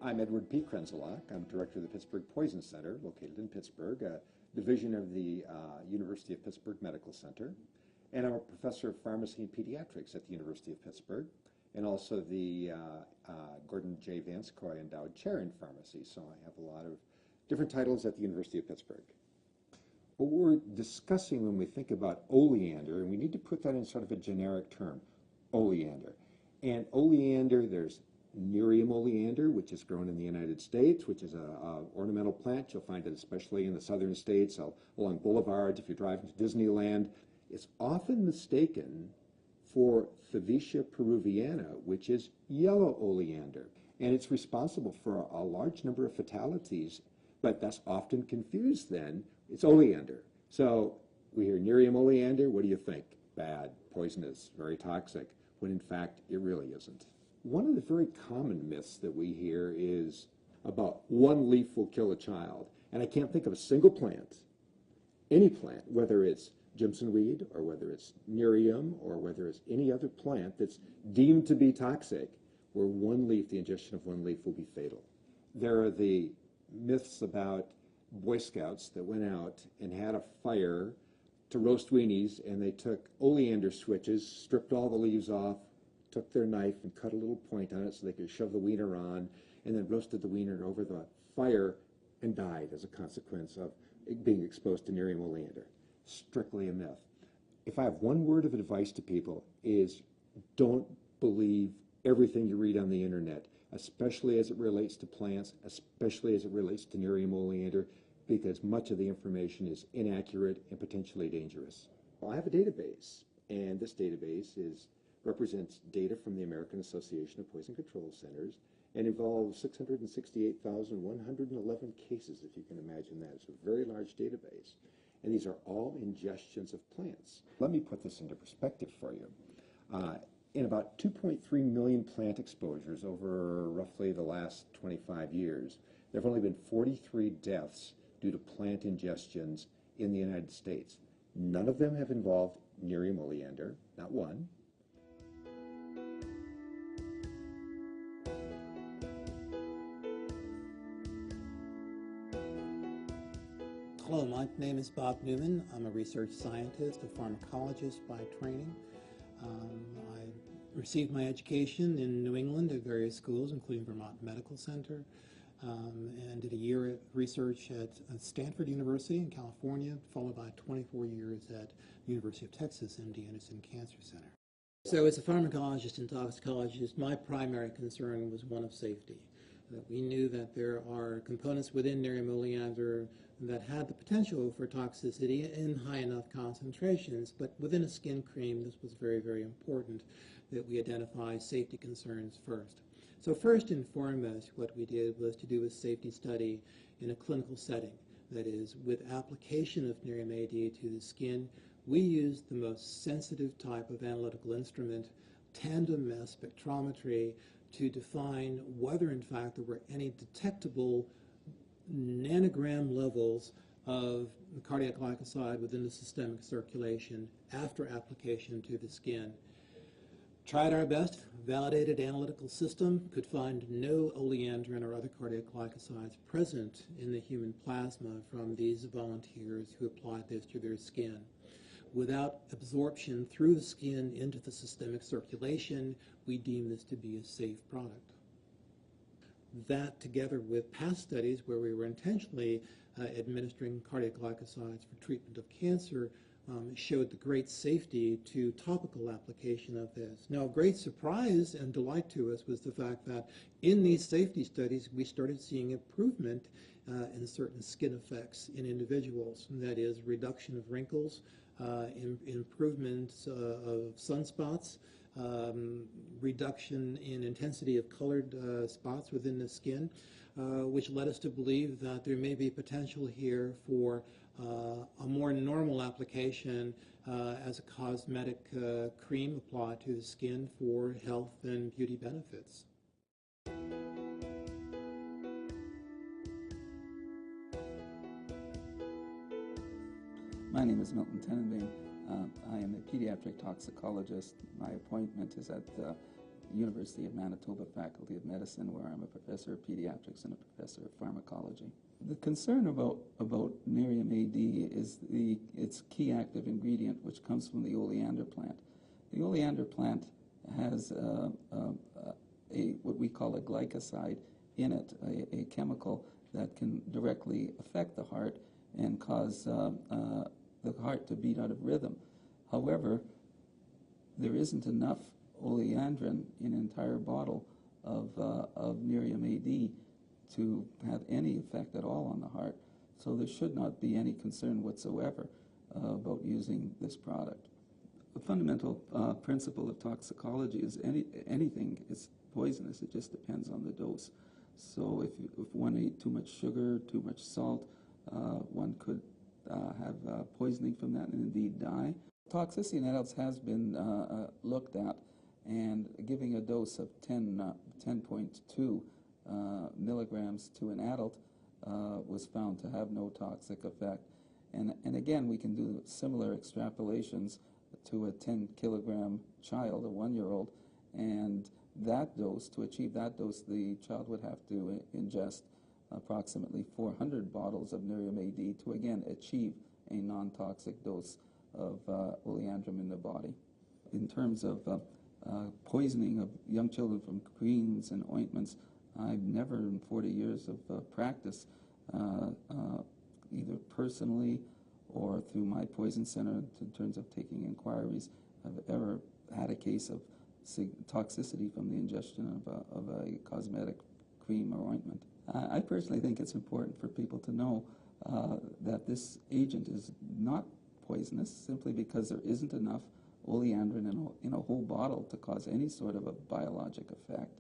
I'm Edward P. Krenzelak. I'm director of the Pittsburgh Poison Center, located in Pittsburgh, a division of the University of Pittsburgh Medical Center. And I'm a professor of pharmacy and pediatrics at the University of Pittsburgh, and also the Gordon J. Vanscoy Endowed Chair in Pharmacy. So I have a lot of different titles at the University of Pittsburgh. What we're discussing when we think about oleander, and we need to put that in sort of a generic term, oleander. And oleander, there's Nerium oleander, which is grown in the United States, which is a ornamental plant. You'll find it especially in the southern states, along boulevards. If you're driving to Disneyland, it's often mistaken for Favicia peruviana, which is yellow oleander. And it's responsible for a large number of fatalities, but that's often confused then. It's oleander. So we hear Nerium oleander, what do you think? Bad, poisonous, very toxic, when in fact it really isn't. One of the very common myths that we hear is about one leaf will kill a child. And I can't think of a single plant, any plant, whether it's Jimson weed or whether it's Nerium or whether it's any other plant that's deemed to be toxic, where one leaf, the ingestion of one leaf will be fatal. There are the myths about Boy Scouts that went out and had a fire to roast weenies, and they took oleander switches, stripped all the leaves off, took their knife and cut a little point on it so they could shove the wiener on, and then roasted the wiener over the fire and died as a consequence of being exposed to Nerium oleander. Strictly a myth. If I have one word of advice to people is don't believe everything you read on the internet, especially as it relates to plants, especially as it relates to Nerium oleander, because much of the information is inaccurate and potentially dangerous. Well, I have a database, and this database represents data from the American Association of Poison Control Centers and involves 668,111 cases, if you can imagine that. It's a very large database. And these are all ingestions of plants. Let me put this into perspective for you. In about 2.3 million plant exposures over roughly the last 25 years, there have only been 43 deaths due to plant ingestions in the United States. None of them have involved Nerium oleander, not one. Hello, my name is Bob Newman. I'm a research scientist, a pharmacologist by training. I received my education in New England at various schools, including Vermont Medical Center, and did a year of research at Stanford University in California, followed by 24 years at the University of Texas MD Anderson Cancer Center. So as a pharmacologist and toxicologist, my primary concern was one of safety. That we knew that there are components within Nerium oleander that had the potential for toxicity in high enough concentrations, but within a skin cream, this was very, very important that we identify safety concerns first. So first and foremost, what we did was to do a safety study in a clinical setting. That is, with application of Nerium AD to the skin, we used the most sensitive type of analytical instrument, tandem mass spectrometry, to define whether in fact there were any detectable nanogram levels of cardiac glycoside within the systemic circulation after application to the skin. Tried our best, validated analytical system, could find no oleandrin or other cardiac glycosides present in the human plasma from these volunteers who applied this to their skin. Without absorption through the skin into the systemic circulation, we deem this to be a safe product. That, together with past studies where we were intentionally administering cardiac glycosides for treatment of cancer, showed the great safety to topical application of this. Now, a great surprise and delight to us was the fact that in these safety studies, we started seeing improvement in certain skin effects in individuals. That is, reduction of wrinkles, improvements of sunspots, reduction in intensity of colored spots within the skin, which led us to believe that there may be potential here for a more normal application as a cosmetic cream applied to the skin for health and beauty benefits. My name is Milton Tenenbaum. I am a pediatric toxicologist. My appointment is at the University of Manitoba Faculty of Medicine, where I'm a professor of pediatrics and a professor of pharmacology. The concern about Nerium AD is its key active ingredient, which comes from the oleander plant. The oleander plant has what we call a glycoside in it, a chemical that can directly affect the heart and cause the heart to beat out of rhythm. However, there isn't enough oleandrin in an entire bottle of Nerium AD to have any effect at all on the heart. So there should not be any concern whatsoever about using this product. The fundamental principle of toxicology is anything is poisonous. It just depends on the dose. So if one ate too much sugar, too much salt, one could have poisoning from that and indeed die. Toxicity in adults has been looked at, and giving a dose of 10.2 milligrams to an adult was found to have no toxic effect. And again, we can do similar extrapolations to a 10-kilogram child, a 1-year-old, and that dose, to achieve that dose, the child would have to ingest approximately 400 bottles of Nerium AD to again achieve a non-toxic dose of oleandrin in the body. In terms of poisoning of young children from creams and ointments, I've never in 40 years of practice, either personally or through my poison center in terms of taking inquiries, have ever had a case of toxicity from the ingestion of a cosmetic cream or ointment. I personally think it's important for people to know that this agent is not poisonous simply because there isn't enough oleandrin in a whole bottle to cause any sort of a biologic effect.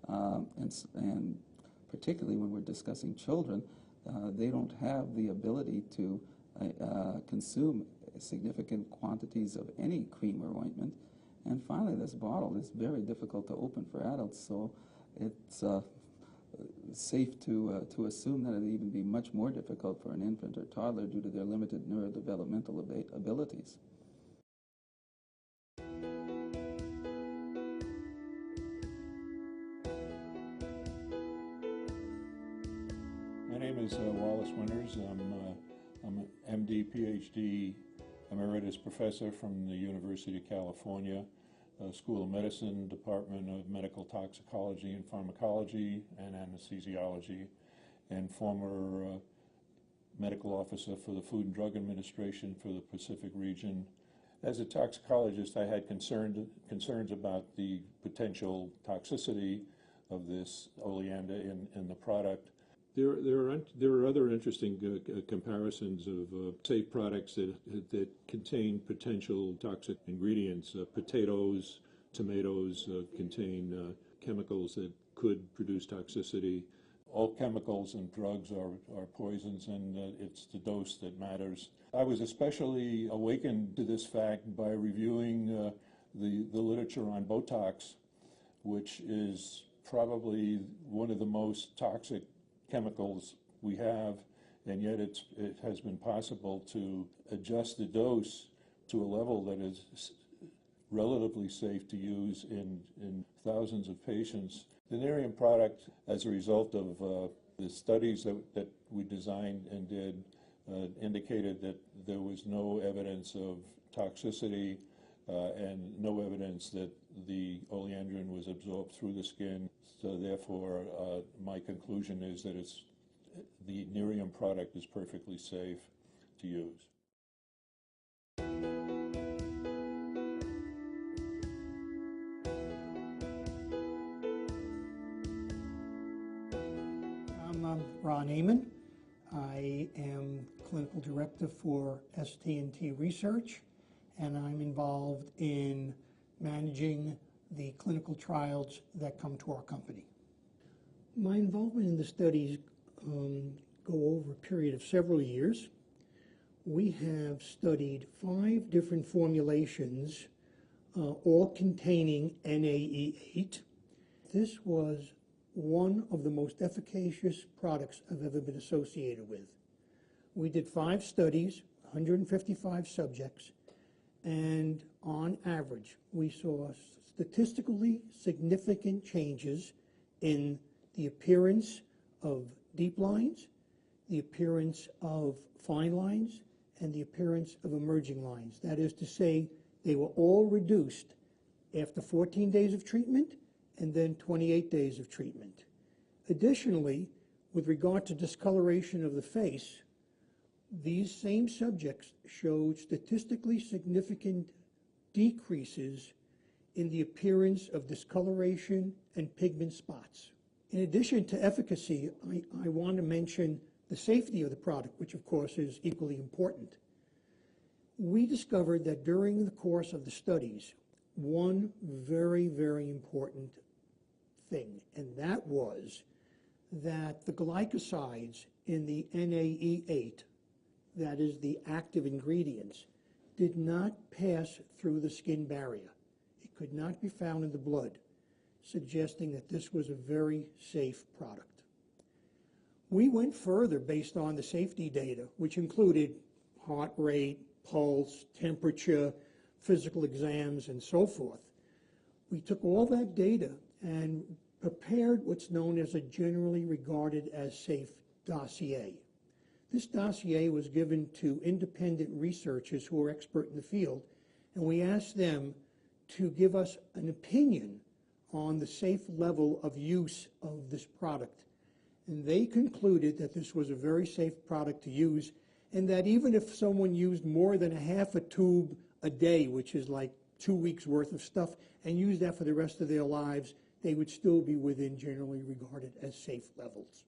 And particularly when we're discussing children, they don't have the ability to consume significant quantities of any cream or ointment. And finally, this bottle is very difficult to open for adults, so it's safe to assume that it would even be much more difficult for an infant or toddler due to their limited neurodevelopmental abilities. My name is Wallace Winters. I'm an MD, PhD, emeritus professor from the University of California, School of Medicine, Department of Medical Toxicology and Pharmacology and Anesthesiology, and former medical officer for the Food and Drug Administration for the Pacific region. As a toxicologist, I had concerns about the potential toxicity of this oleander in the product. There are other interesting comparisons of safe products that contain potential toxic ingredients. Potatoes, tomatoes contain chemicals that could produce toxicity. All chemicals and drugs are poisons, and it's the dose that matters. I was especially awakened to this fact by reviewing the literature on Botox, which is probably one of the most toxic chemicals we have, and yet it has been possible to adjust the dose to a level that is relatively safe to use in thousands of patients. The Nerium product, as a result of the studies that we designed and did, indicated that there was no evidence of toxicity and no evidence that the oleandrin was absorbed through the skin. So therefore, my conclusion is that the Nerium product is perfectly safe to use. I'm Ron Amon. I am clinical director for ST&T Research, and I'm involved in managing the clinical trials that come to our company. My involvement in the studies go over a period of several years. We have studied 5 different formulations, all containing NAE8. This was one of the most efficacious products I've ever been associated with. We did 5 studies, 155 subjects, and on average, we saw statistically significant changes in the appearance of deep lines, the appearance of fine lines, and the appearance of emerging lines. That is to say, they were all reduced after 14 days of treatment and then 28 days of treatment. Additionally, with regard to discoloration of the face, these same subjects showed statistically significant decreases in the appearance of discoloration and pigment spots. In addition to efficacy, I want to mention the safety of the product, which of course is equally important. We discovered that during the course of the studies, one very, very important thing, and that was that the glycosides in the NAE8, that is the active ingredients, did not pass through the skin barrier. It could not be found in the blood, suggesting that this was a very safe product. We went further based on the safety data, which included heart rate, pulse, temperature, physical exams, and so forth. We took all that data and prepared what's known as a generally regarded as safe dossier. This dossier was given to independent researchers who are expert in the field, and we asked them to give us an opinion on the safe level of use of this product. And they concluded that this was a very safe product to use, and that even if someone used more than a half a tube a day, which is like 2 weeks worth of stuff, and used that for the rest of their lives, they would still be within generally regarded as safe levels.